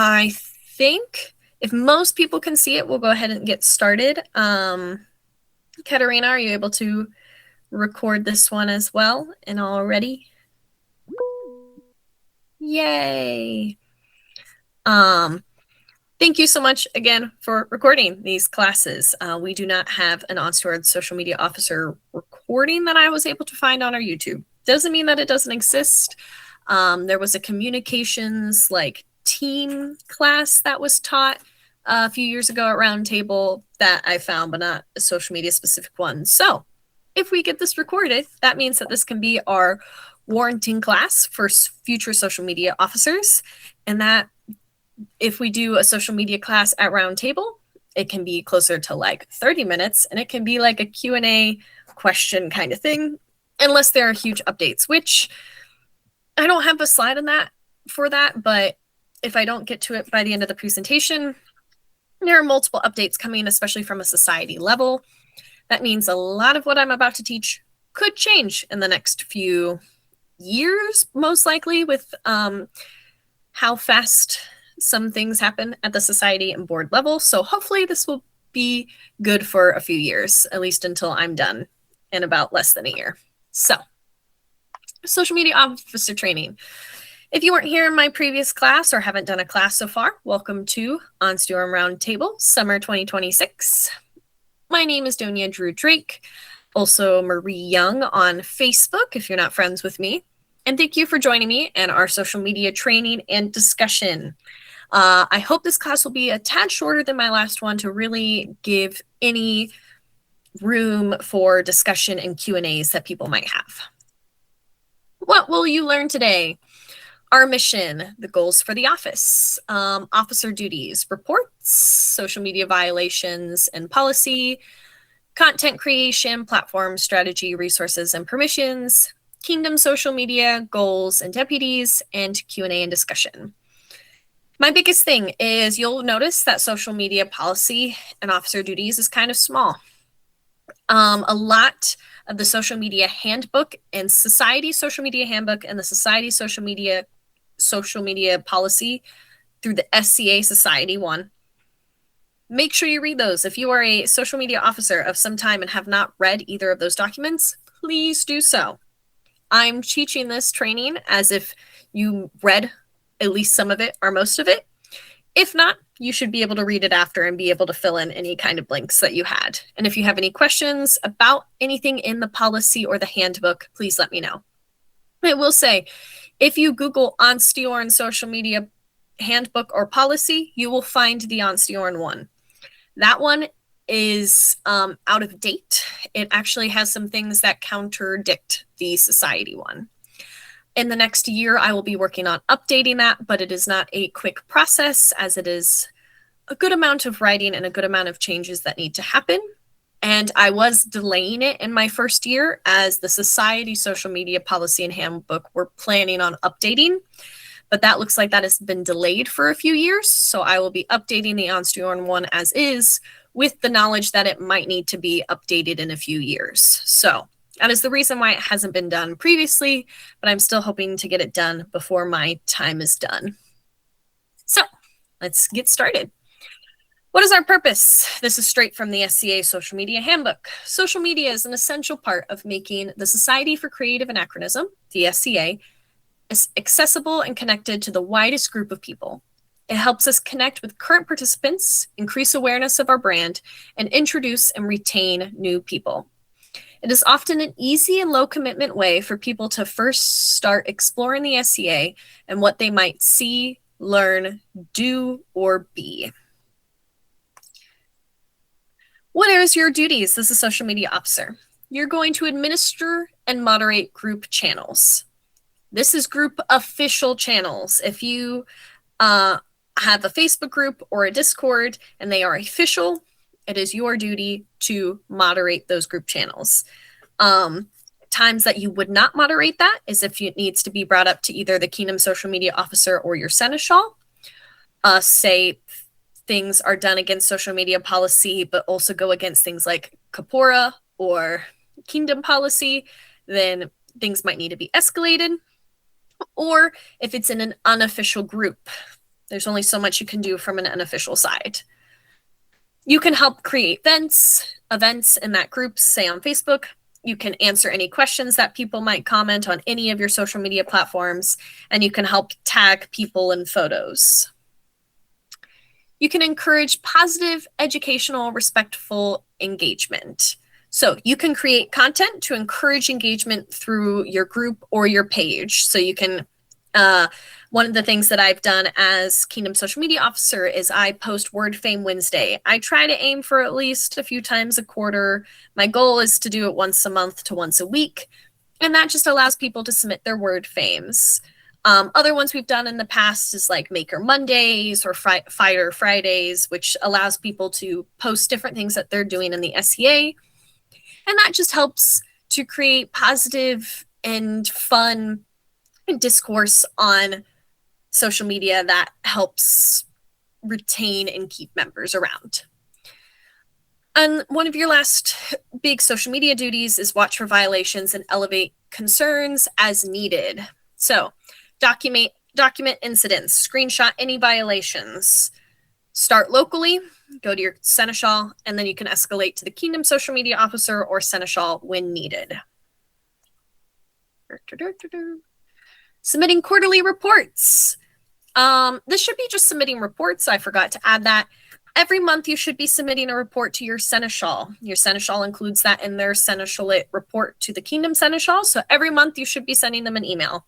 I think if most people can see it, we'll go ahead and get started. Katerina, are you able to record this one as well and all ready? Yay! Thank you so much again for recording these classes. We do not have an Ansteorra social media officer recording that I was able to find on our YouTube. Doesn't mean that it doesn't exist. There was a communications team class that was taught a few years ago at Roundtable that I found, but not a social media specific one. So if we get this recorded, that means that this can be our warranting class for future social media officers, and that if we do a social media class at Roundtable, it can be closer to 30 minutes, and it can be like a Q&A question kind of thing, unless there are huge updates, which I don't have a slide on that for that, but if I don't get to it by the end of the presentation, there are multiple updates coming, especially from a society level. That means a lot of what I'm about to teach could change in the next few years, most likely, with how fast some things happen at the society and board level. So hopefully this will be good for a few years, at least until I'm done in about less than a year. So, social media officer training. If you weren't here in my previous class or haven't done a class so far, welcome to Ansteorra Roundtable Summer 2026. My name is Donia Drew Drake, also Marie Young on Facebook if you're not friends with me. And thank you for joining me in our social media training and discussion. I hope this class will be a tad shorter than my last one to really give any room for discussion and Q&As that people might have. What will you learn today? Our mission, the goals for the office, officer duties, reports, social media violations and policy, content creation, platform strategy, resources and permissions, Kingdom social media, goals and deputies, and Q&A and discussion. My biggest thing is you'll notice that social media policy and officer duties is kind of small. A lot of the social media handbook and society social media handbook and the society social media policy through the SCA Society one. Make sure you read those. If you are a social media officer of some time and have not read either of those documents, please do so. I'm teaching this training as if you read at least some of it or most of it. If not, you should be able to read it after and be able to fill in any kind of blanks that you had. And if you have any questions about anything in the policy or the handbook, please let me know. I will say, if you Google Ansteorra social media handbook or policy, you will find the Ansteorra one. That one is out of date. It actually has some things that contradict the society one. In the next year, I will be working on updating that, but it is not a quick process as it is a good amount of writing and a good amount of changes that need to happen. And I was delaying it in my first year as the society social media policy and handbook we're planning on updating. But that looks like that has been delayed for a few years. So I will be updating the Ansteorra one as is with the knowledge that it might need to be updated in a few years. So that is the reason why it hasn't been done previously, but I'm still hoping to get it done before my time is done. So let's get started. What is our purpose? This is straight from the SCA Social Media Handbook. Social media is an essential part of making the Society for Creative Anachronism, the SCA, is accessible and connected to the widest group of people. It helps us connect with current participants, increase awareness of our brand, and introduce and retain new people. It is often an easy and low commitment way for people to first start exploring the SCA and what they might see, learn, do, or be. What is your duties as a social media officer? You're going to administer and moderate group channels. This is group official channels. If you have a Facebook group or a Discord and they are official, it is your duty to moderate those group channels. Times that you would not moderate that is if it needs to be brought up to either the Kingdom social media officer or your seneschal. Say things are done against social media policy, but also go against things like Capora or Kingdom policy, then things might need to be escalated. Or if it's in an unofficial group, There's only so much you can do from an unofficial side. You can help create events in that group, say on Facebook. You can answer any questions that people might comment on any of your social media platforms, and you can help tag people in photos. You can encourage positive, educational, respectful engagement. So you can create content to encourage engagement through your group or your page. So you can, one of the things that I've done as Kingdom Social Media Officer is I post Word Fame Wednesday. I try to aim for at least a few times a quarter. My goal is to do it once a month to once a week. And that just allows people to submit their Word Fames. Other ones we've done in the past is like Maker Mondays or Fighter Fridays, which allows people to post different things that they're doing in the SEA. And that just helps to create positive and fun discourse on social media that helps retain and keep members around. And one of your last big social media duties is watch for violations and elevate concerns as needed. So document incidents, screenshot any violations. Start locally, go to your seneschal, and then you can escalate to the Kingdom Social Media Officer or seneschal when needed. Submitting quarterly reports. This should be just submitting reports. I forgot to add that. Every month you should be submitting a report to your seneschal. Your seneschal includes that in their seneschalate report to the Kingdom Seneschal. So every month you should be sending them an email.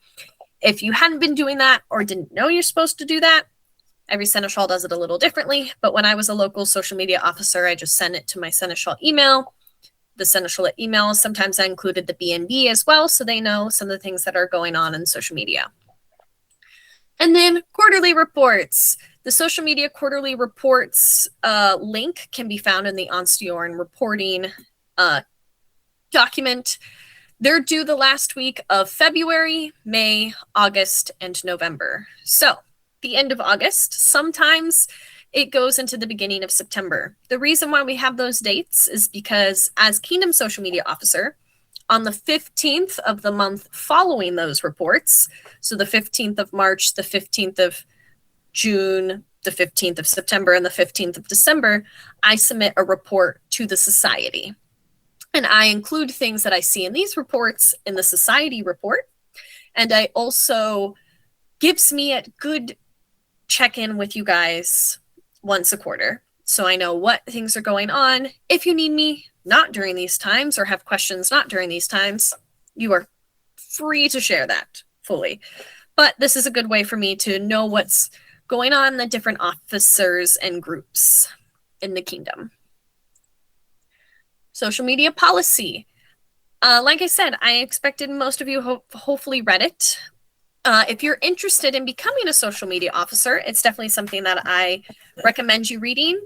If you hadn't been doing that or didn't know you're supposed to do that, every seneschal does it a little differently. But when I was a local social media officer, I just sent it to my seneschal email. The seneschal email, sometimes I included the BNB as well, so they know some of the things that are going on in social media. And then quarterly reports. The social media quarterly reports link can be found in the Ansteorra reporting document. They're due the last week of February, May, August, and November. So the end of August, sometimes it goes into the beginning of September. The reason why we have those dates is because as Kingdom Social Media Officer, on the 15th of the month following those reports, so the 15th of March, the 15th of June, the 15th of September, and the 15th of December, I submit a report to the society. And I include things that I see in these reports in the society report. And I also gives me a good check-in with you guys once a quarter. So I know what things are going on. If you need me not during these times or have questions not during these times, you are free to share that fully. But this is a good way for me to know what's going on in the different officers and groups in the kingdom. Social media policy. Like I said, I expected most of you hopefully read it. If you're interested in becoming a social media officer, it's definitely something that I recommend you reading.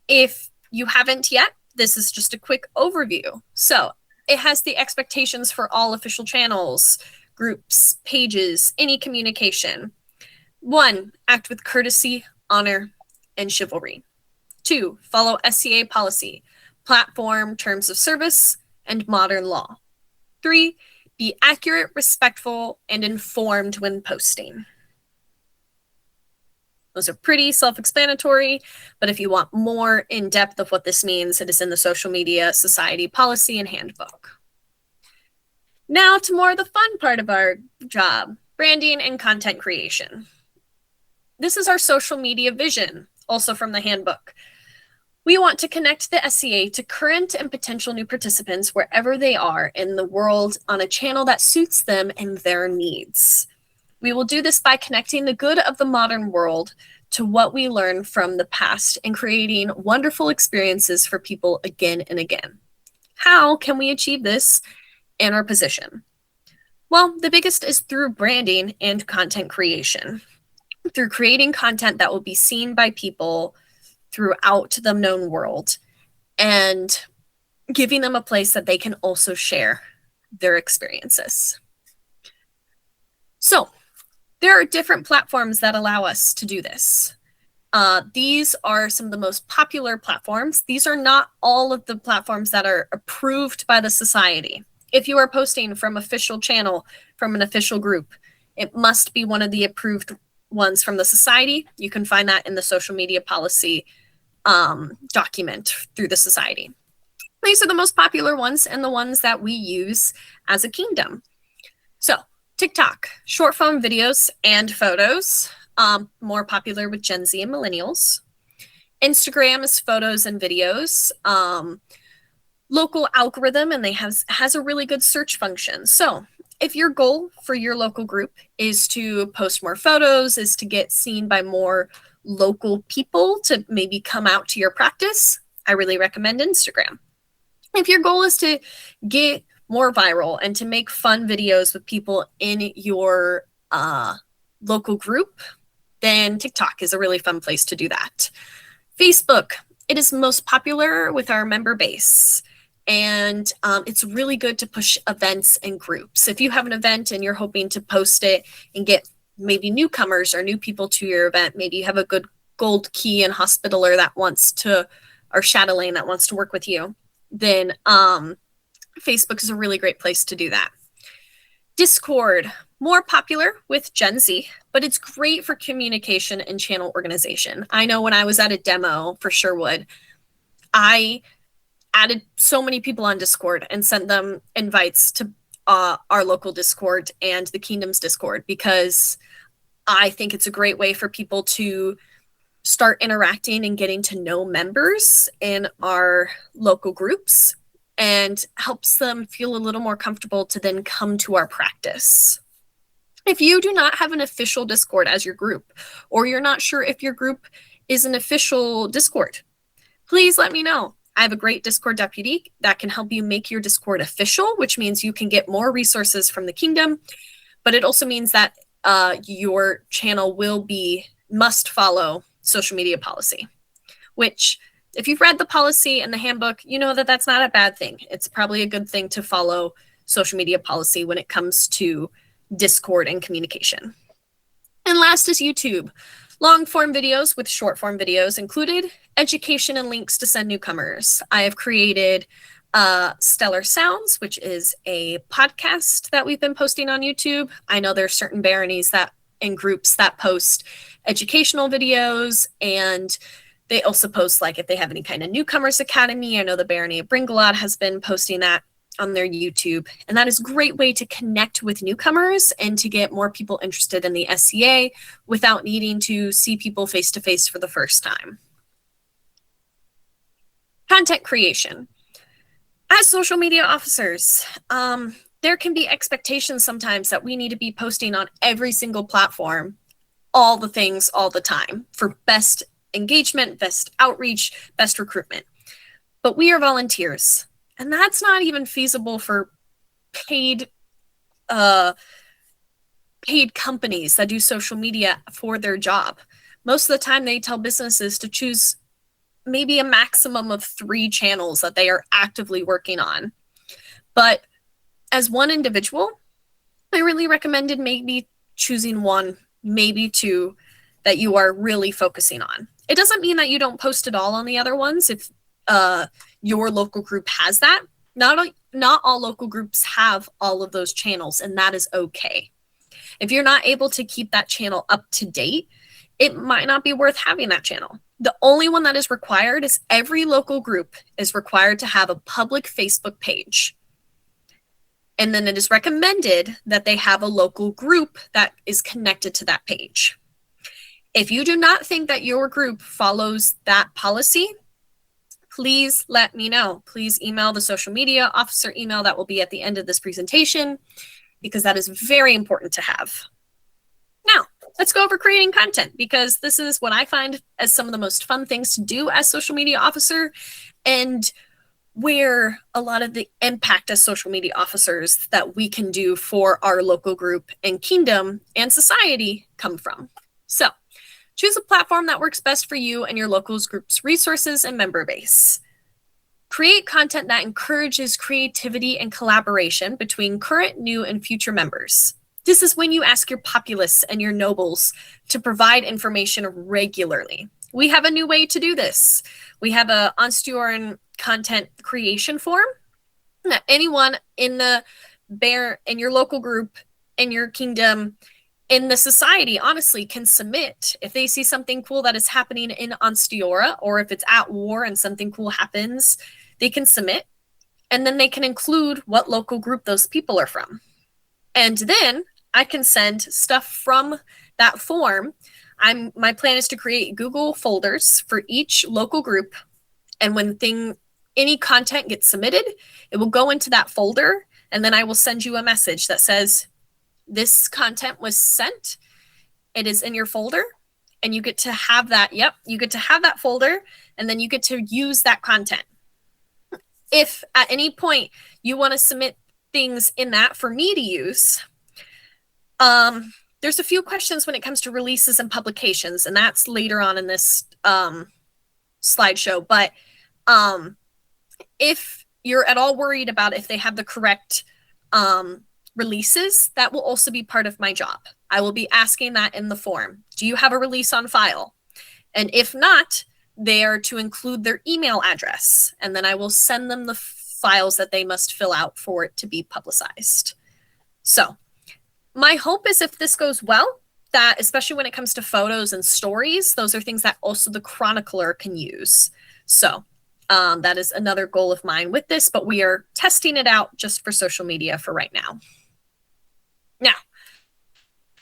If you haven't yet, this is just a quick overview. So it has the expectations for all official channels, groups, pages, any communication. 1, act with courtesy, honor, and chivalry. 2, follow SCA policy, platform terms of service, and modern law. 3, be accurate, respectful, and informed when posting. Those are pretty self-explanatory, but if you want more in depth of what this means, it is in the Social Media Society Policy and Handbook. Now to more of the fun part of our job, branding and content creation. This is our social media vision, also from the handbook. We want to connect the SCA to current and potential new participants wherever they are in the world on a channel that suits them and their needs. We will do this by connecting the good of the modern world to what we learn from the past and creating wonderful experiences for people again and again. How can we achieve this in our position? Well, the biggest is through branding and content creation. Through creating content that will be seen by people throughout the known world and giving them a place that they can also share their experiences. So there are different platforms that allow us to do this. These are some of the most popular platforms. These are not all of the platforms that are approved by the society. If you are posting from official channel, from an official group, it must be one of the approved ones from the society, you can find that in the social media policy document through the society. These are the most popular ones and the ones that we use as a kingdom. So TikTok, short form videos and photos, more popular with Gen Z and millennials. Instagram is photos and videos. Local algorithm, and they has a really good search function. So if your goal for your local group is to post more photos, is to get seen by more local people to maybe come out to your practice, I really recommend Instagram. If your goal is to get more viral and to make fun videos with people in your local group, then TikTok is a really fun place to do that. Facebook, it is most popular with our member base. And it's really good to push events and groups. If you have an event and you're hoping to post it and get maybe newcomers or new people to your event, maybe you have a good gold key and hospitaler that wants to, or chatelaine that wants to work with you, then Facebook is a really great place to do that. Discord, more popular with Gen Z, but it's great for communication and channel organization. I know when I was at a demo for Sherwood, I added so many people on Discord and sent them invites to our local Discord and the Kingdom's Discord, because I think it's a great way for people to start interacting and getting to know members in our local groups, and helps them feel a little more comfortable to then come to our practice. If you do not have an official Discord as your group, or you're not sure if your group is an official Discord, please let me know. I have a great Discord deputy that can help you make your Discord official, which means you can get more resources from the kingdom, but it also means that your channel must follow social media policy, which if you've read the policy and the handbook, you know that that's not a bad thing. It's probably a good thing to follow social media policy when it comes to Discord and communication. And last is YouTube. Long form videos with short form videos included, education and links to send newcomers. I have created Stellar Sounds, which is a podcast that we've been posting on YouTube. I know there's certain baronies that in groups that post educational videos, and they also post like if they have any kind of newcomers academy. I know the barony of Bringalot has been posting that on their YouTube, and that is a great way to connect with newcomers and to get more people interested in the SCA without needing to see people face to face for the first time. Content creation. As social media officers, there can be expectations sometimes that we need to be posting on every single platform, all the things all the time for best engagement, best outreach, best recruitment. But we are volunteers, and that's not even feasible for paid companies that do social media for their job. Most of the time they tell businesses to choose maybe a maximum of 3 channels that they are actively working on. But as one individual, I really recommended maybe choosing 1, maybe 2 that you are really focusing on. It doesn't mean that you don't post it all on the other ones if your local group has that. Not all local groups have all of those channels, and that is okay. If you're not able to keep that channel up to date, it might not be worth having that channel. The only one that is required is every local group is required to have a public Facebook page. And then it is recommended that they have a local group that is connected to that page. If you do not think that your group follows that policy, please let me know. Please email the social media officer email that will be at the end of this presentation, because that is very important to have. Now, let's go over creating content, because this is what I find as some of the most fun things to do as social media officer, and where a lot of the impact as social media officers that we can do for our local group and kingdom and society come from. So choose a platform that works best for you and your local group's resources and member base. Create content that encourages creativity and collaboration between current, new, and future members. This is when you ask your populace and your nobles to provide information regularly. We have a new way to do this. We have a Ansteorra content creation form that anyone in your local group, in your kingdom, in the society, honestly, can submit if they see something cool that is happening in Ansteorra, or if it's at war and something cool happens, they can submit, and then they can include what local group those people are from. And then I can send stuff from that form. My plan is to create Google folders for each local group, and when any content gets submitted, it will go into that folder, and then I will send you a message that says, this content was sent, it is in your folder, and you get to have that. Yep, you get to have that folder, and then you get to use that content. If at any point you want to submit things in that for me to use, there's a few questions when it comes to releases and publications, and that's later on in this slideshow. But if you're at all worried about if they have the correct releases, that will also be part of my job. I will be asking that in the form. Do you have a release on file? And if not, they are to include their email address, and then I will send them the files that they must fill out for it to be publicized. So my hope is, if this goes well, that especially when it comes to photos and stories, those are things that also the chronicler can use. So that is another goal of mine with this, but we are testing it out just for social media for right now.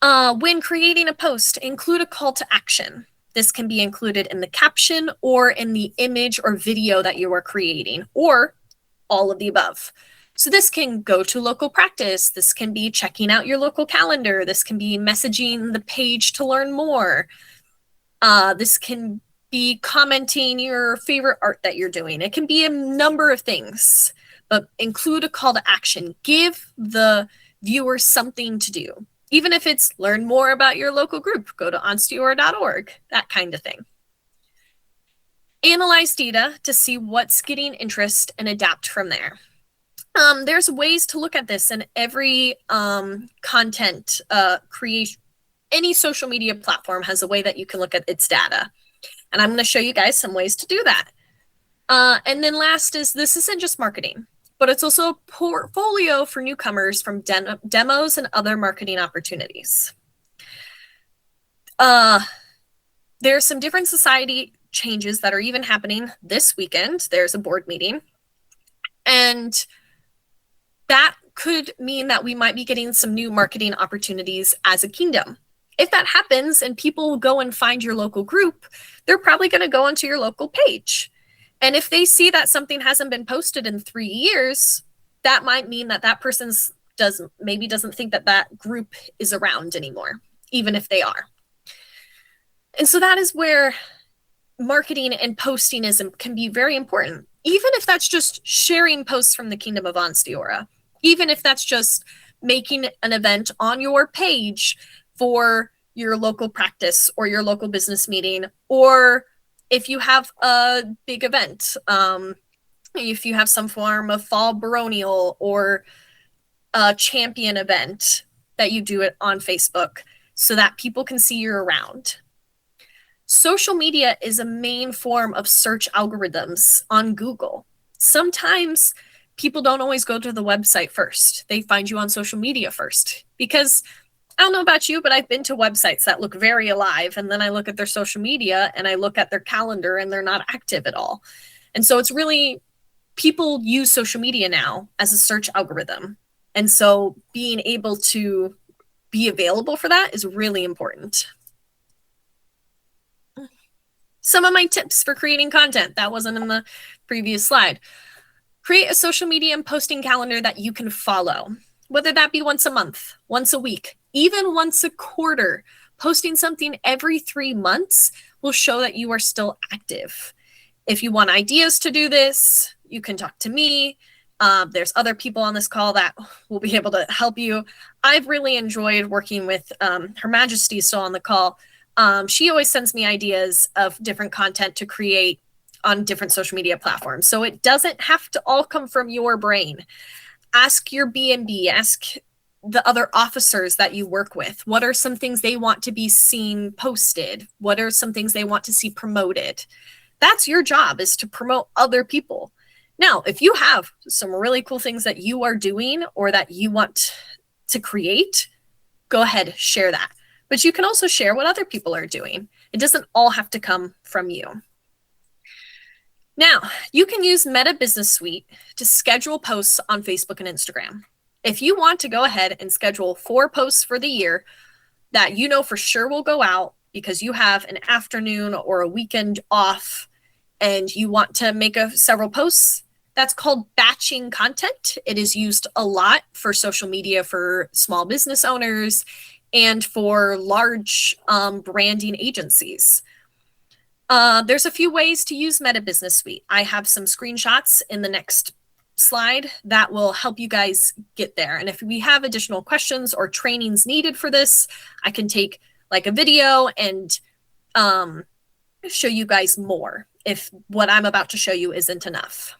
Now, when creating a post, include a call to action. This can be included in the caption or in the image or video that you are creating, or all of the above. So this can go to local practice. This can be checking out your local calendar. This can be messaging the page to learn more. This can be commenting your favorite art that you're doing. It can be a number of things, but include a call to action. Give the viewer something to do. Even if it's learn more about your local group, go to ansteorra.org, that kind of thing. Analyze data to see what's getting interest and adapt from there. There's ways to look at this in every content creation. Any social media platform has a way that you can look at its data. And I'm going to show you guys some ways to do that. And then last is, this isn't just marketing, but it's also a portfolio for newcomers from demos and other marketing opportunities. There's some different society changes that are even happening this weekend. There's a board meeting, and that could mean that we might be getting some new marketing opportunities as a kingdom. If that happens and people go and find your local group, they're probably going to go onto your local page. And if they see that something hasn't been posted in 3 years, that might mean that that person doesn't think that that group is around anymore, even if they are. And so that is where marketing and posting can be very important, even if that's just sharing posts from the Kingdom of Ansteorra, even if that's just making an event on your page for your local practice or your local business meeting, or if you have a big event, if you have some form of fall baronial or a champion event, that you do it on Facebook so that people can see you're around. Social media is a main form of search algorithms on Google. Sometimes people don't always go to the website first. They find you on social media first, because I don't know about you, but I've been to websites that look very alive, and then I look at their social media and I look at their calendar and they're not active at all. And so it's really, people use social media now as a search algorithm. And so being able to be available for that is really important. Some of my tips for creating content that wasn't in the previous slide. Create a social media and posting calendar that you can follow, whether that be once a month, once a week, even once a quarter. Posting something every 3 months will show that you are still active. If you want ideas to do this, you can talk to me. There's other people on this call that will be able to help you. I've really enjoyed working with Her Majesty, still on the call. She always sends me ideas of different content to create on different social media platforms. So it doesn't have to all come from your brain. Ask your B&B, ask the other officers that you work with. What are some things they want to be seen posted? What are some things they want to see promoted? That's your job, is to promote other people. Now, if you have some really cool things that you are doing or that you want to create, go ahead, share that. but you can also share what other people are doing. It doesn't all have to come from you. Now, you can use Meta Business Suite to schedule posts on Facebook and Instagram. If you want to go ahead and schedule 4 posts for the year that you know for sure will go out because you have an afternoon or a weekend off and you want to make several posts, that's called batching content. It is used a lot for social media for small business owners and for large branding agencies. There's a few ways to use Meta Business Suite. I have some screenshots in the next slide that will help you guys get there. And if we have additional questions or trainings needed for this, I can take like a video and show you guys more if what I'm about to show you isn't enough.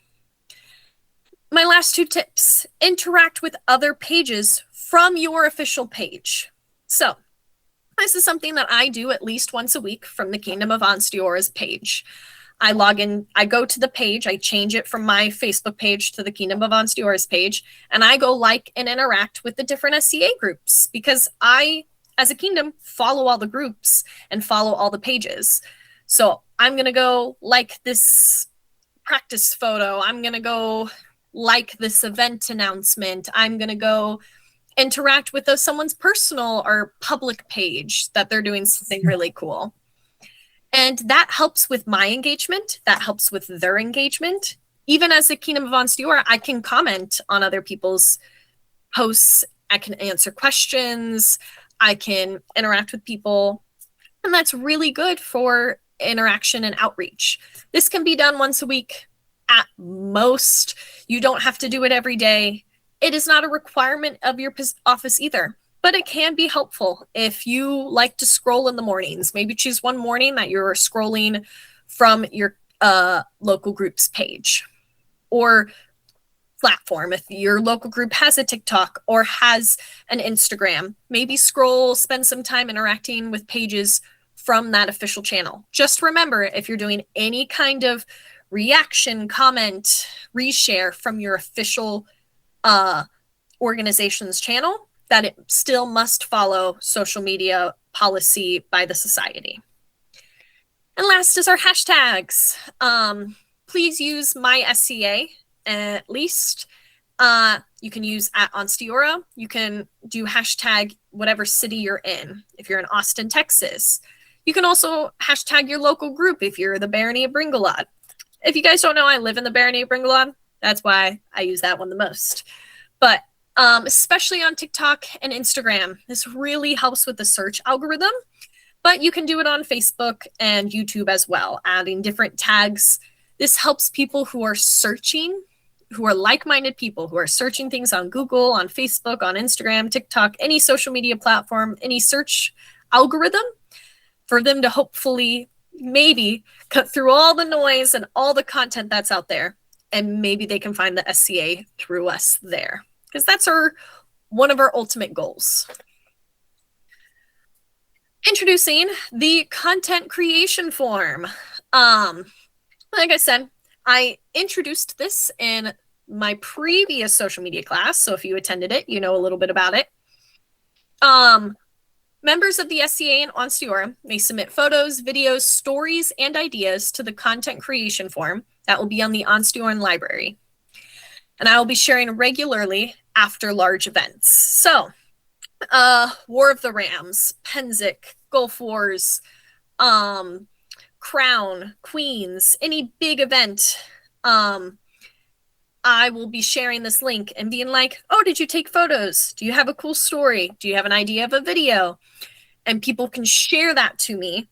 My last 2 tips: interact with other pages from your official page. So this is something that I do at least once a week from the Kingdom of Ansteorra's page. I log in, I go to the page, I change it from my Facebook page to the Kingdom of Ansteorra's page, and I go like and interact with the different SCA groups because I, as a kingdom, follow all the groups and follow all the pages. So I'm going to go like this practice photo. I'm going to go like this event announcement. I'm going to go interact with someone's personal or public page that they're doing something really cool. And that helps with my engagement. That helps with their engagement. Even as the Kingdom of Ansteorra, I can comment on other people's posts. I can answer questions. I can interact with people. And that's really good for interaction and outreach. This can be done once a week at most. You don't have to do it every day. It is not a requirement of your office either, but it can be helpful if you like to scroll in the mornings. Maybe choose one morning that you're scrolling from your local group's page or platform. If your local group has a TikTok or has an Instagram, maybe spend some time interacting with pages from that official channel. Just remember, if you're doing any kind of reaction, comment, reshare from your official organization's channel, that it still must follow social media policy by the society. And last is our hashtags. Please use my SCA at least. You can use @Ansteorra. You can do hashtag whatever city you're in. If you're in Austin, Texas, you can also hashtag your local group if you're the Barony of Bringelod. If you guys don't know, I live in the Barony of Bringelod. That's why I use that one the most. But especially on TikTok and Instagram, this really helps with the search algorithm. But you can do it on Facebook and YouTube as well, adding different tags. This helps people who are searching, who are like-minded people, who are searching things on Google, on Facebook, on Instagram, TikTok, any social media platform, any search algorithm, for them to hopefully maybe cut through all the noise and all the content that's out there. And maybe they can find the SCA through us there, because that's one of our ultimate goals. Introducing the content creation form. Like I said, I introduced this in my previous social media class. So if you attended it, you know a little bit about it. Members of the SCA and Ansteorra may submit photos, videos, stories, and ideas to the content creation form that will be on the Ansteorran library. And I will be sharing regularly after large events. So, War of the Rams, Penzic, Gulf Wars, Crown, Queens, any big event, I will be sharing this link and being like, oh, did you take photos? Do you have a cool story? Do you have an idea of a video? And people can share that to me,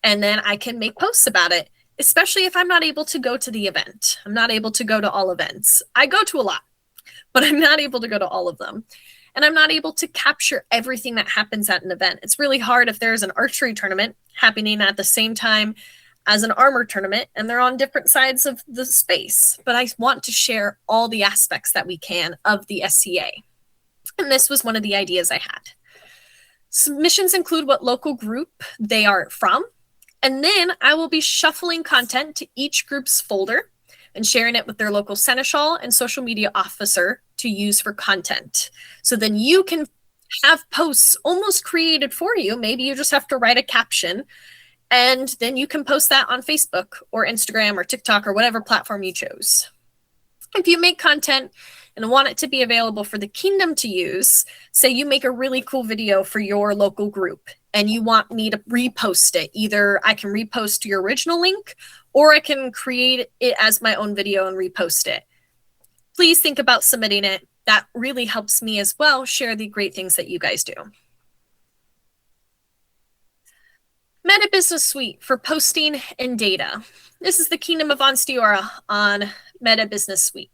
and then I can make posts about it, especially if I'm not able to go to the event. I'm not able to go to all events. I go to a lot, but I'm not able to go to all of them. And I'm not able to capture everything that happens at an event. It's really hard if there's an archery tournament happening at the same time as an armor tournament, and they're on different sides of the space. But I want to share all the aspects that we can of the SCA. And this was one of the ideas I had. Submissions include what local group they are from, and then I will be shuffling content to each group's folder and sharing it with their local seneschal and social media officer to use for content. So then you can have posts almost created for you. Maybe you just have to write a caption, and then you can post that on Facebook or Instagram or TikTok or whatever platform you chose. If you make content and want it to be available for the kingdom to use, say you make a really cool video for your local group and you want me to repost it, either I can repost your original link or I can create it as my own video and repost it. Please think about submitting it. That really helps me as well share the great things that you guys do. Meta Business Suite for posting and data. This is the Kingdom of Ansteorra on Meta Business Suite.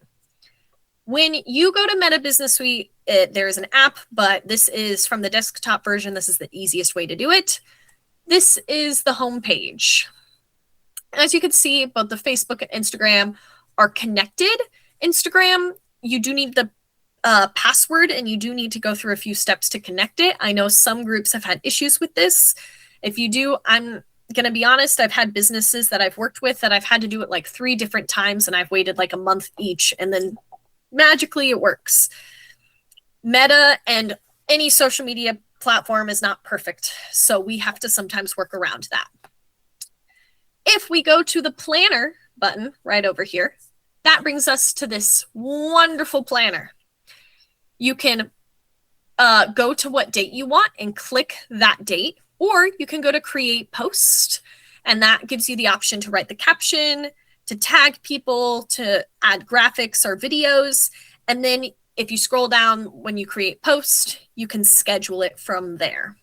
When you go to Meta Business Suite, there is an app, but this is from the desktop version. This is the easiest way to do it. This is the home page. As you can see, both the Facebook and Instagram are connected. Instagram, you do need the password and you do need to go through a few steps to connect it. I know some groups have had issues with this. If you do, I'm going to be honest, I've had businesses that I've worked with that I've had to do it like 3 different times and I've waited like a month each, and then magically it works. Meta and any social media platform is not perfect, so we have to sometimes work around that. If we go to the planner button right over here, that brings us to this wonderful planner. You can go to what date you want and click that date, or you can go to create post, and that gives you the option to write the caption, to tag people, to add graphics or videos. And then if you scroll down when you create post, you can schedule it from there.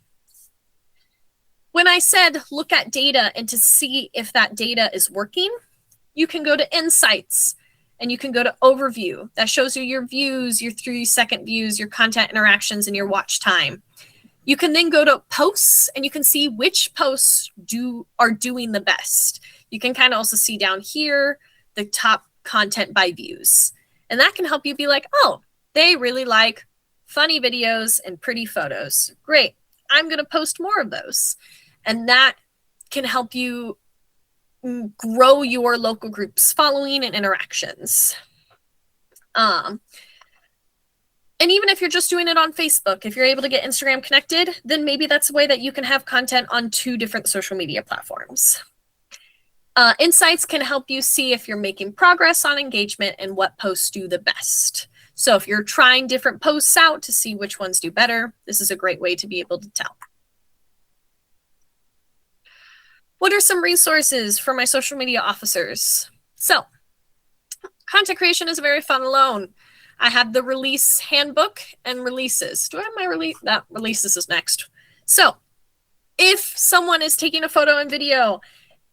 When I said look at data and to see if that data is working, you can go to Insights and you can go to Overview. That shows you your views, your 3-second views, your content interactions, and your watch time. You can then go to Posts and you can see which posts are doing the best. You can kind of also see down here the top content by views. And that can help you be like, oh, they really like funny videos and pretty photos. Great. I'm going to post more of those. And that can help you grow your local group's following and interactions. And even if you're just doing it on Facebook, if you're able to get Instagram connected, then maybe that's a way that you can have content on 2 different social media platforms. Insights can help you see if you're making progress on engagement and what posts do the best. So if you're trying different posts out to see which ones do better, this is a great way to be able to tell. What are some resources for my social media officers? So, content creation is very fun alone. I have the release handbook and releases. Do I have my release? That releases is next. So, if someone is taking a photo and video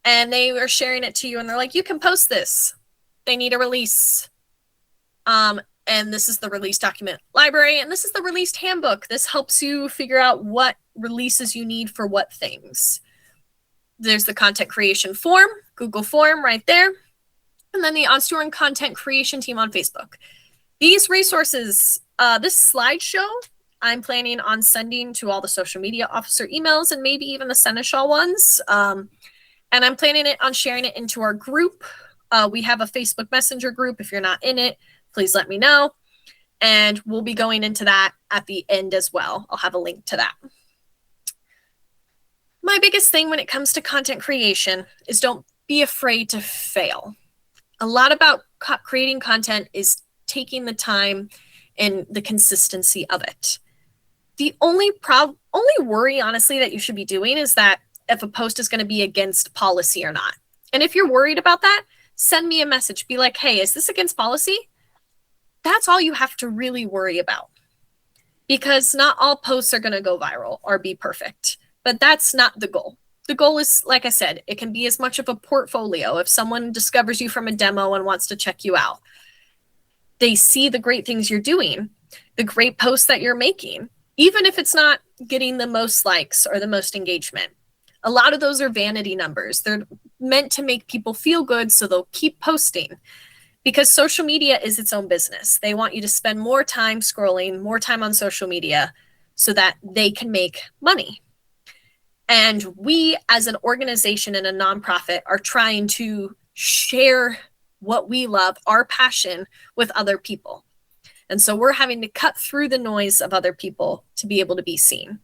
and they are sharing it to you and they're like, you can post this, they need a release. And this is the release document library, and this is the released handbook. This helps you figure out what releases you need for what things. There's the content creation form, Google form right there, and then the Ansteorra content creation team on Facebook. These resources, this slideshow, I'm planning on sending to all the social media officer emails and maybe even the Seneschal ones. And I'm planning on sharing it into our group. We have a Facebook Messenger group. If you're not in it, please let me know. And we'll be going into that at the end as well. I'll have a link to that. My biggest thing when it comes to content creation is don't be afraid to fail. A lot about creating content is taking the time and the consistency of it. The only worry, honestly, that you should be doing is that if a post is going to be against policy or not. And if you're worried about that, send me a message. Be like, hey, is this against policy? That's all you have to really worry about. Because not all posts are going to go viral or be perfect. But that's not the goal. The goal is, like I said, it can be as much of a portfolio. If someone discovers you from a demo and wants to check you out, they see the great things you're doing, the great posts that you're making, even if it's not getting the most likes or the most engagement. A lot of those are vanity numbers. They're meant to make people feel good, so they'll keep posting. Because social media is its own business. They want you to spend more time scrolling, more time on social media, so that they can make money. And we, as an organization and a nonprofit, are trying to share what we love, our passion, with other people. And so we're having to cut through the noise of other people to be able to be seen.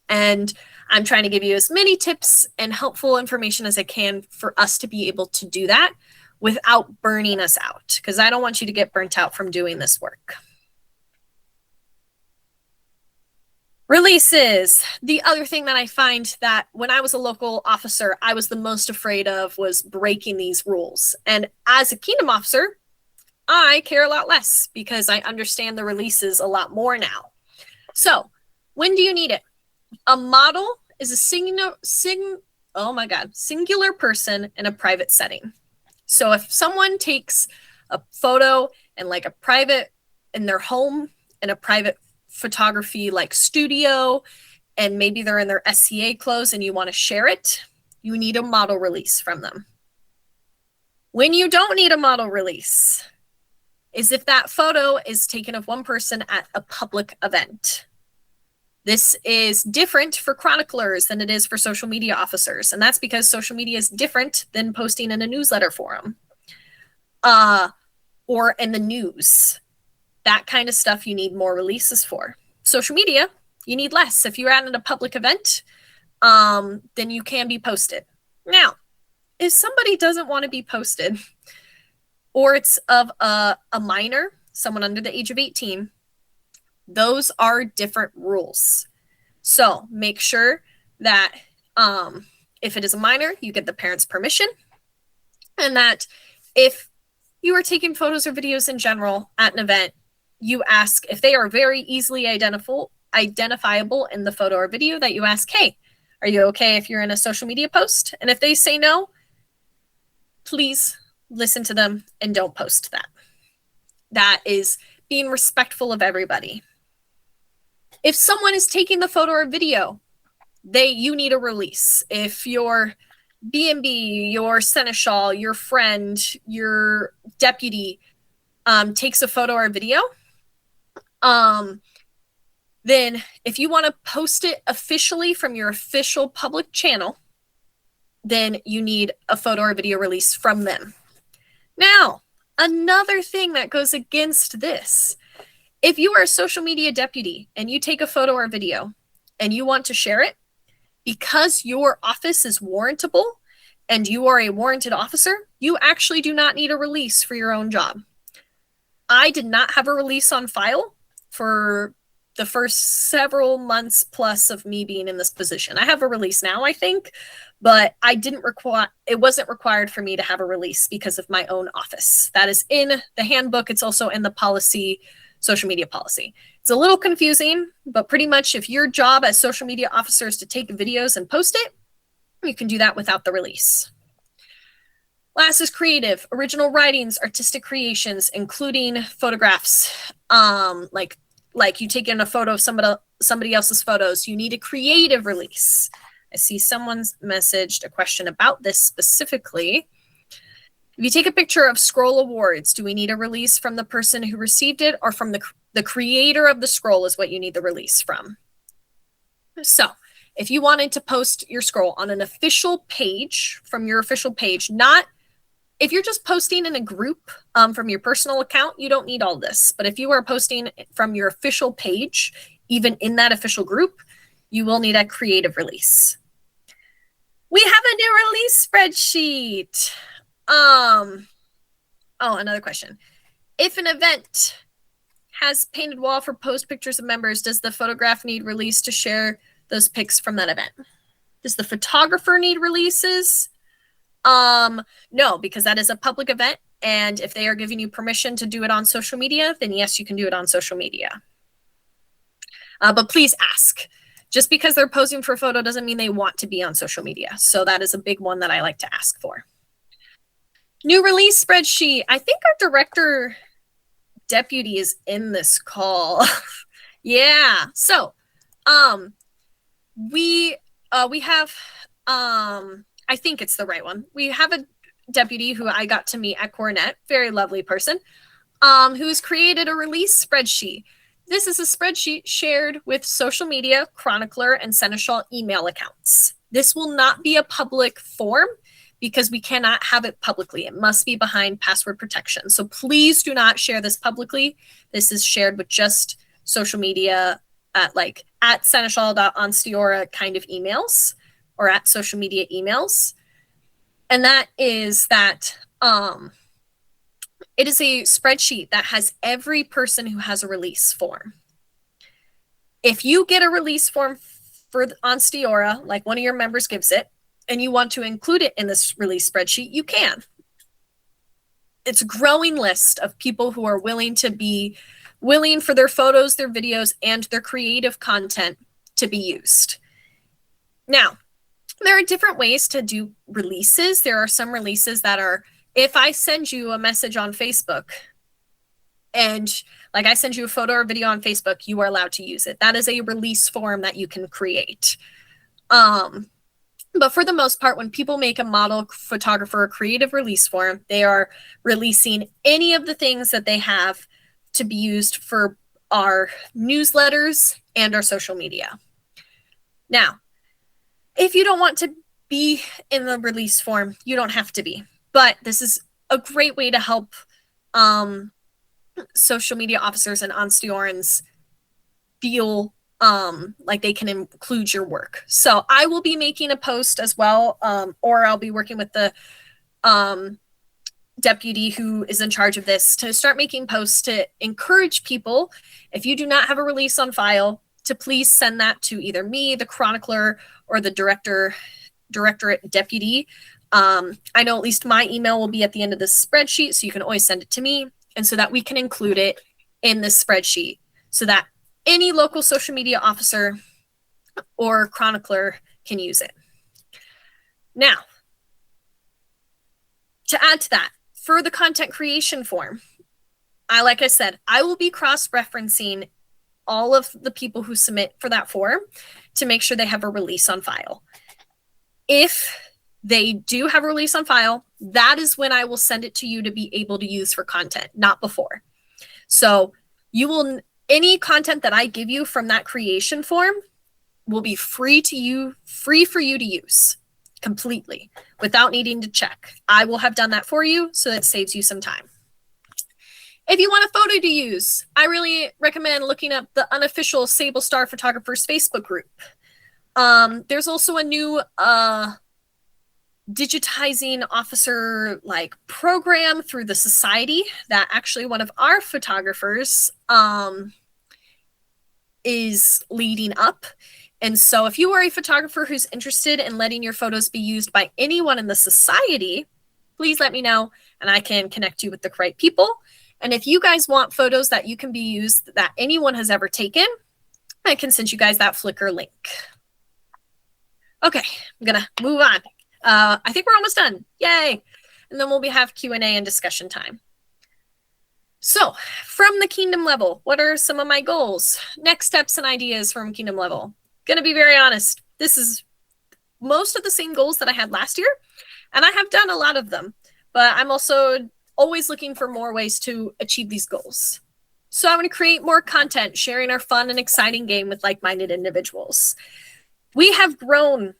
And I'm trying to give you as many tips and helpful information as I can for us to be able to do that without burning us out, because I don't want you to get burnt out from doing this work. Releases. The other thing that I find that when I was a local officer, I was the most afraid of was breaking these rules. And as a Kingdom officer, I care a lot less because I understand the releases a lot more now. So when do you need it? A model is a singular person in a private setting. So if someone takes a photo in like a private, in their home, in a private photography like studio, and maybe they're in their SCA clothes and you want to share it, you need a model release from them. When you don't need a model release is if that photo is taken of one person at a public event. This is different for chroniclers than it is for social media officers. And that's because social media is different than posting in a newsletter forum or in the news. That kind of stuff you need more releases for. Social media, you need less. If you're at a public event, then you can be posted. Now, if somebody doesn't want to be posted, or it's of a minor, someone under the age of 18, those are different rules. So make sure that if it is a minor, you get the parent's permission, and that if you are taking photos or videos in general at an event, you ask if they are very easily identifiable in the photo or video, that you ask, hey, are you okay if you're in a social media post? And if they say no, please listen to them and don't post that. That is being respectful of everybody. If someone is taking the photo or video, you need a release. If your B&B, your seneschal, your friend, your deputy takes a photo or video, then if you want to post it officially from your official public channel, then you need a photo or video release from them. Now, another thing that goes against this, if you are a social media deputy and you take a photo or video and you want to share it, because your office is warrantable and you are a warranted officer, you actually do not need a release for your own job. I did not have a release on file for the first several months plus of me being in this position. I have a release now, I think, but it wasn't required for me to have a release because of my own office. That is in the handbook. It's also in the policy, social media policy. It's a little confusing, but pretty much if your job as social media officer is to take videos and post it, you can do that without the release. Last is creative, original writings, artistic creations, including photographs. Like you take in a photo of somebody else's photos, you need a creative release. I see someone's messaged a question about this specifically. If you take a picture of scroll awards, do we need a release from the person who received it, or from the creator of the scroll is what you need the release from? So if you wanted to post your scroll on an official page, from your official page, not if you're just posting in a group from your personal account, you don't need all this. But if you are posting from your official page, even in that official group, you will need a creative release. We have a new release spreadsheet. Another question. If an event has painted wall for post pictures of members, does the photograph need release to share those pics from that event? Does the photographer need releases? No, because that is a public event. And if they are giving you permission to do it on social media, then yes, you can do it on social media. But please ask. Just because they're posing for a photo doesn't mean they want to be on social media. So that is a big one that I like to ask for. New release spreadsheet. I think our director deputy is in this call. Yeah. So, we have, I think it's the right one. We have a deputy who I got to meet at Coronet, very lovely person, who has created a release spreadsheet. This is a spreadsheet shared with social media, chronicler, and seneschal email accounts. This will not be a public form because we cannot have it publicly. It must be behind password protection. So please do not share this publicly. This is shared with just social media at seneschal.ansteorra kind of emails, or at social media emails. And that is that it is a spreadsheet that has every person who has a release form. If you get a release form for Ansteorra, like one of your members gives it, and you want to include it in this release spreadsheet, you can. It's a growing list of people who are willing for their photos, their videos, and their creative content to be used. Now, there are different ways to do releases. There are some releases that are, if I send you a message on Facebook, and like I send you a photo or video on Facebook, you are allowed to use it. That is a release form that you can create. But for the most part, when people make a model photographer creative release form, they are releasing any of the things that they have to be used for our newsletters and our social media. Now, if you don't want to be in the release form, you don't have to be. But this is a great way to help social media officers and Ansteorrans feel like they can include your work. So I will be making a post as well, or I'll be working with the deputy who is in charge of this to start making posts to encourage people, if you do not have a release on file, to please send that to either me, the chronicler, or the directorate deputy. I know at least my email will be at the end of this spreadsheet, so you can always send it to me, and so that we can include it in this spreadsheet so that any local social media officer or chronicler can use it. Now, to add to that, for the content creation form, like I said, I will be cross-referencing all of the people who submit for that form to make sure they have a release on file. If they do have a release on file, that is when I will send it to you to be able to use for content, not before. So any content that I give you from that creation form will be free for you to use completely without needing to check. I will have done that for you, so that saves you some time. If you want a photo to use, I really recommend looking up the unofficial Sable Star Photographers Facebook group. There's also a new digitizing officer program through the society that actually one of our photographers is leading up. And so if you are a photographer who's interested in letting your photos be used by anyone in the society, please let me know and I can connect you with the right people. And if you guys want photos that you can be used that anyone has ever taken, I can send you guys that Flickr link. Okay, I'm gonna move on. I think we're almost done. Yay! And then we'll have Q&A and discussion time. So, from the Kingdom level, what are some of my goals? Next steps and ideas from Kingdom level. Gonna be very honest, this is most of the same goals that I had last year, and I have done a lot of them, but I'm also always looking for more ways to achieve these goals. So I'm going to create more content, sharing our fun and exciting game with like-minded individuals. We have grown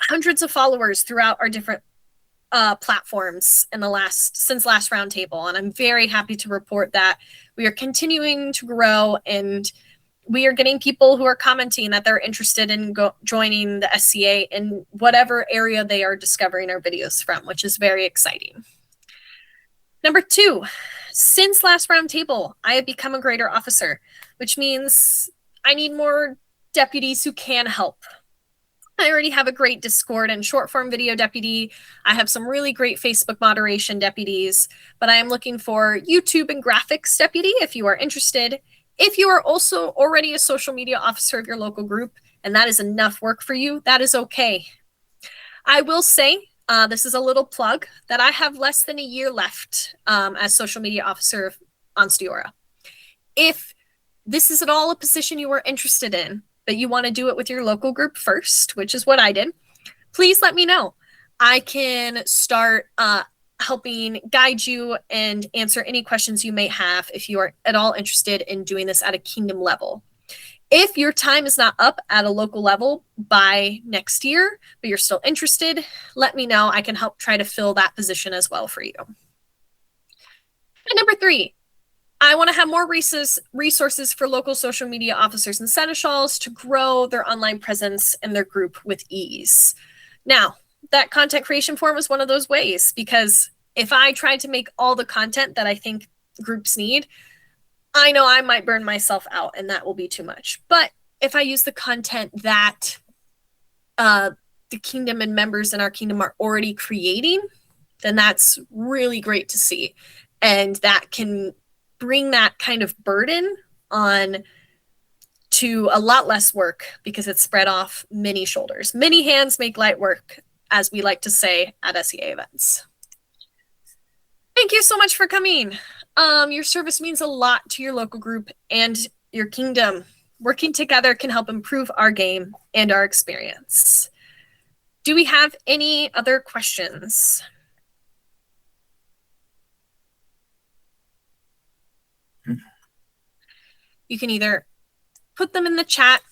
hundreds of followers throughout our different platforms since last roundtable, and I'm very happy to report that we are continuing to grow, and we are getting people who are commenting that they're interested in joining the SCA in whatever area they are discovering our videos from, which is very exciting. Number 2, since last roundtable, I have become a greater officer, which means I need more deputies who can help. I already have a great Discord and short form video deputy. I have some really great Facebook moderation deputies, but I am looking for YouTube and graphics deputy if you are interested. If you are also already a social media officer of your local group and that is enough work for you, that is okay. I will say, this is a little plug, that I have less than a year left as social media officer of Ansteorra. If this is at all a position you are interested in, but you want to do it with your local group first, which is what I did, please let me know. I can start helping guide you and answer any questions you may have if you are at all interested in doing this at a Kingdom level. If your time is not up at a local level by next year, but you're still interested, let me know. I can help try to fill that position as well for you. And number 3, I want to have more resources for local social media officers and seneschals to grow their online presence and their group with ease. Now, that content creation form is one of those ways, because if I try to make all the content that I think groups need, I know I might burn myself out, and that will be too much. But if I use the content that the kingdom and members in our kingdom are already creating, then that's really great to see. And that can bring that kind of burden on to a lot less work, because it's spread off many shoulders. Many hands make light work, as we like to say at SEA events. Thank you so much for coming. Your service means a lot to your local group and your kingdom. Working together can help improve our game and our experience. Do we have any other questions? You can either put them in the chat,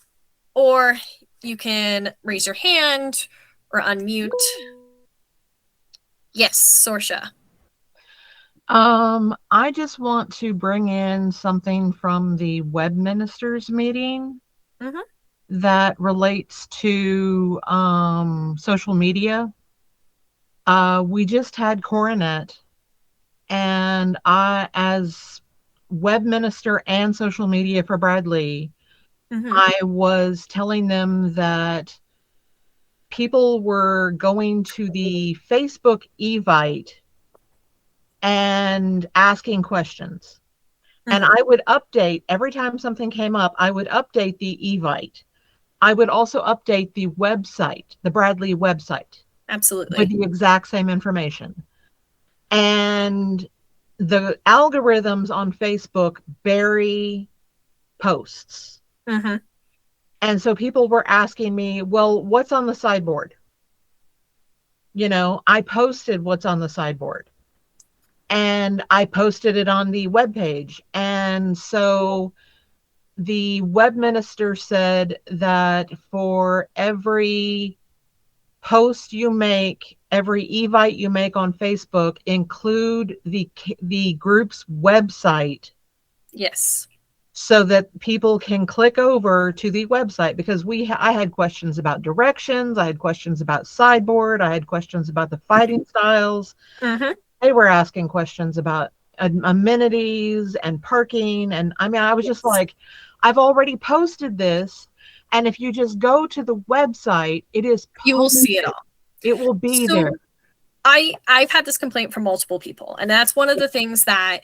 or you can raise your hand or unmute. Yes, Sorsha. I just want to bring in something from the web ministers meeting that relates to social media. We just had Coronet, and I, as web minister and social media for Bradley, I was telling them that people were going to the Facebook Evite and asking questions. And I would update every time something came up. I would update the Evite. I would also update the website, the Bradley website. Absolutely. With the exact same information. And the algorithms on Facebook bury posts. And so people were asking me, well, what's on the sideboard? You know, I posted what's on the sideboard. And I posted it on the webpage. And so the web minister said that for every post you make, every Evite you make on Facebook, include the group's website. Yes. So that people can click over to the website, because I had questions about directions, I had questions about sideboard, I had questions about the fighting styles. They were asking questions about amenities and parking, and I mean, I was just like, I've already posted this, and if you just go to the website, it is posted. You will see it all. It will be there. I've had this complaint from multiple people, and that's one of the things that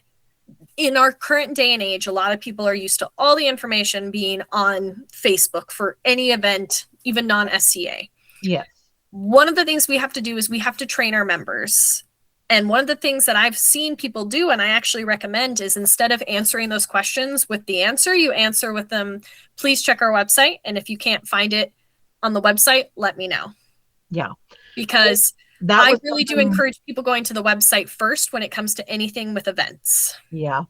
in our current day and age, a lot of people are used to all the information being on Facebook for any event, even non-SCA. Yes. One of the things we have to do is we have to train our members. And one of the things that I've seen people do, and I actually recommend, is instead of answering those questions with the answer, you answer with them, please check our website. And if you can't find it on the website, let me know. Yeah. Because I really do encourage people going to the website first when it comes to anything with events. Yeah.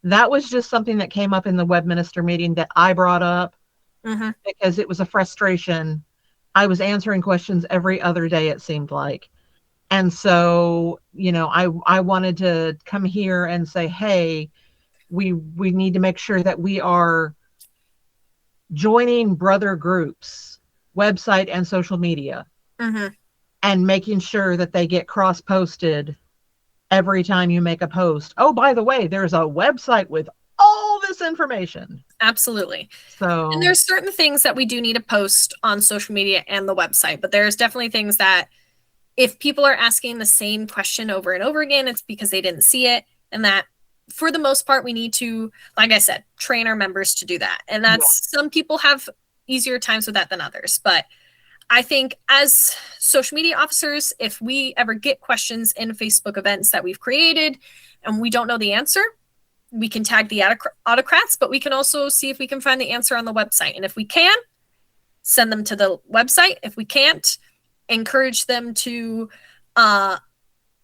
That was just something that came up in the web minister meeting that I brought up because it was a frustration. I was answering questions every other day, it seemed like. And so, you know, I wanted to come here and say, hey, we need to make sure that we are joining brother groups, website and social media, and making sure that they get cross-posted every time you make a post. Oh, by the way, there's a website with all this information. Absolutely. So, and there's certain things that we do need to post on social media and the website, but there's definitely things that if people are asking the same question over and over again, it's because they didn't see it. And that for the most part, we need to, like I said, train our members to do that. And that's some people have easier times with that than others. But I think as social media officers, if we ever get questions in Facebook events that we've created and we don't know the answer, we can tag the autocrats, but we can also see if we can find the answer on the website. And if we can, send them to the website. If we can't, encourage them to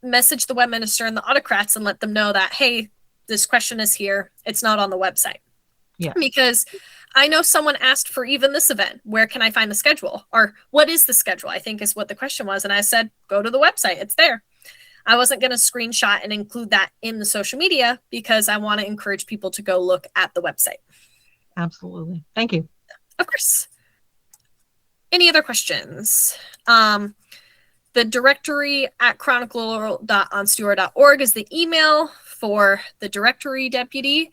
message the web minister and the autocrats and let them know that, hey, this question is here. It's not on the website. Yeah. Because I know someone asked for even this event, where can I find the schedule? Or what is the schedule, I think is what the question was. And I said, go to the website, it's there. I wasn't going to screenshot and include that in the social media because I want to encourage people to go look at the website. Absolutely. Thank you. Of course. Any other questions? The directory at chronicler.ansteorra.org is the email for the directory deputy.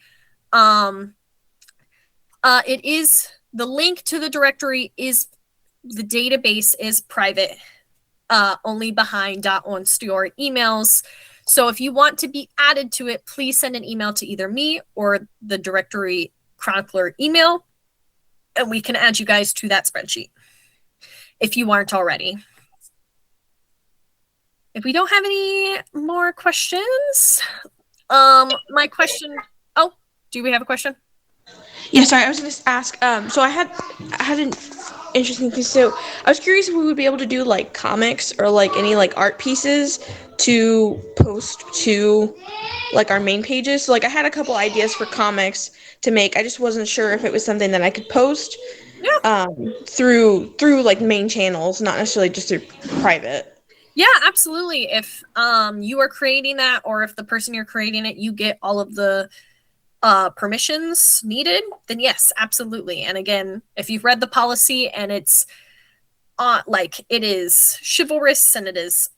It is the link to the directory is the database is private, only behind .ansteorra emails. So if you want to be added to it, please send an email to either me or the directory chronicler email, and we can add you guys to that spreadsheet if you aren't already. If we don't have any more questions, my question. Oh, do we have a question? Yeah, sorry, I was going to ask. So I had an interesting thing. So I was curious if we would be able to do like comics or like any like art pieces to post to like our main pages. So like I had a couple ideas for comics to make. I just wasn't sure if it was something that I could post through like main channels, not necessarily just through private. Yeah, absolutely. If you are creating that, or if the person you're creating it, you get all of the permissions needed, then yes, absolutely. And again, if you've read the policy and it's like it is chivalrous and it is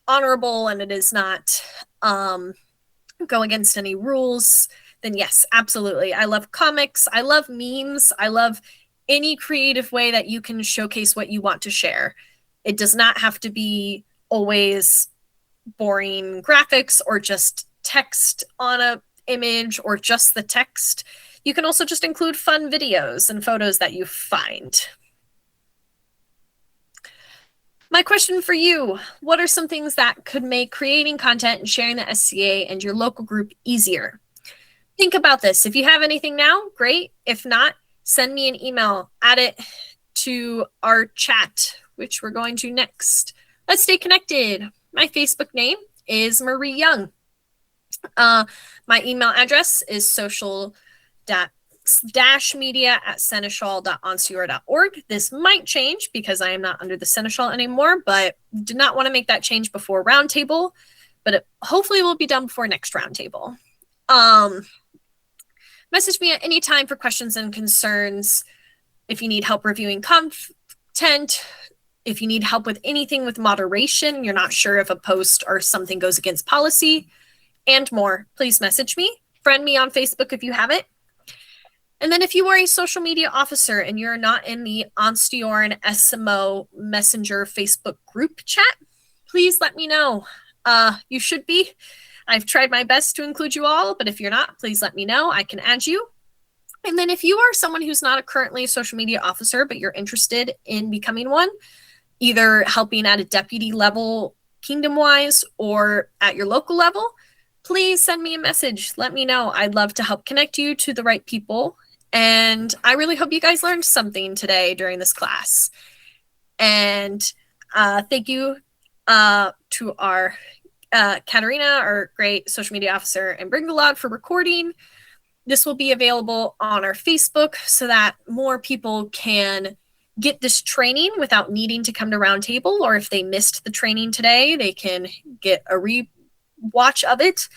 honorable and it is not go against any rules, then yes, absolutely. I love comics. I love memes. I love any creative way that you can showcase what you want to share. It does not have to be always boring graphics or just text on a image or just the text. You can also just include fun videos and photos that you find. My question for you, what are some things that could make creating content and sharing the SCA and your local group easier? Think about this. If you have anything now, great. If not, send me an email, add it to our chat, which we're going to next. Let's stay connected. My Facebook name is Marie Young. My email address is social-media@seneschal.ansteorra.org. This might change because I am not under the Seneschal anymore, but did not want to make that change before roundtable, but it hopefully will be done before next roundtable. Message me at any time for questions and concerns. If you need help reviewing content, if you need help with anything with moderation, you're not sure if a post or something goes against policy, and more, please message me. Friend me on Facebook if you haven't. And then if you are a social media officer and you're not in the Ansteorra SMO Messenger Facebook group chat, please let me know. You should be. I've tried my best to include you all, but if you're not, please let me know. I can add you. And then if you are someone who's not currently a social media officer, but you're interested in becoming one, either helping at a deputy level kingdom-wise or at your local level, please send me a message. Let me know. I'd love to help connect you to the right people. And I really hope you guys learned something today during this class. And thank you to our Katarina, our great social media officer, and Bringalod for recording. This will be available on our Facebook so that more people can get this training without needing to come to Roundtable, or if they missed the training today, they can get a re-watch of it